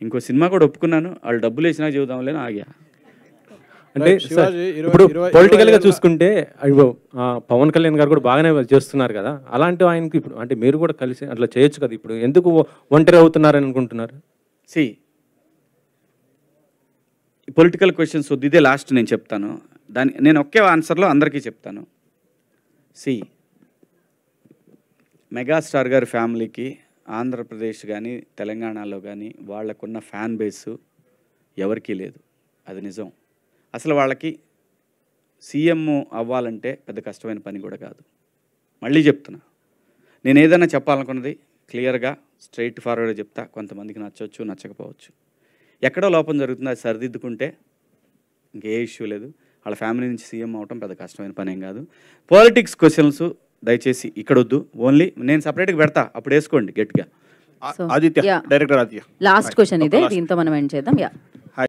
ఇంకో సినిమా కూడా ఒప్పుకున్నాను, వాళ్ళు డబ్బులు వేసినా చెబుదాంలే ఆగా. అంటే ఇప్పుడు పొలిటికల్గా చూసుకుంటే పవన్ కళ్యాణ్ గారు కూడా బాగానే చేస్తున్నారు కదా, అలాంటి ఆయనకి ఇప్పుడు అంటే మీరు కూడా కలిసి అట్లా చేయొచ్చు కదా, ఇప్పుడు ఎందుకు ఒంటరి అవుతున్నారని అనుకుంటున్నారు? సి పొలిటికల్ క్వశ్చన్స్ వద్దు, ఇదే లాస్ట్ నేను చెప్తాను. నేను ఒకే ఆన్సర్లో అందరికీ చెప్తాను. సి మెగాస్టార్ గారి ఫ్యామిలీకి ఆంధ్రప్రదేశ్ కానీ తెలంగాణలో కానీ వాళ్ళకున్న ఫ్యాన్ బేసు ఎవరికీ లేదు, అది నిజం. అసలు వాళ్ళకి సీఎం అవ్వాలంటే పెద్ద కష్టమైన పని కూడా కాదు. మళ్ళీ చెప్తున్నా, నేను ఏదైనా చెప్పాలనుకున్నది క్లియర్గా స్ట్రైట్ ఫార్వర్డ్గా చెప్తా. కొంతమందికి నచ్చవచ్చు, నచ్చకపోవచ్చు. ఎక్కడో లోపం జరుగుతుంది, అది సరిదిద్దుకుంటే ఇంకే ఇష్యూ లేదు. వాళ్ళ ఫ్యామిలీ నుంచి సీఎం అవటం పెద్ద కష్టమైన పని ఏం కాదు. పాలిటిక్స్ క్వశ్చన్స్ దయచేసి ఇక్కడ వద్దు, ఓన్లీ నేను సపరేట్గా పెడతా, అప్పుడు వేసుకోండి గట్టిగా. Aditya, director Aditya. Last question ఇదే, దీంతో మనం ఎండ్ చేద్దాం.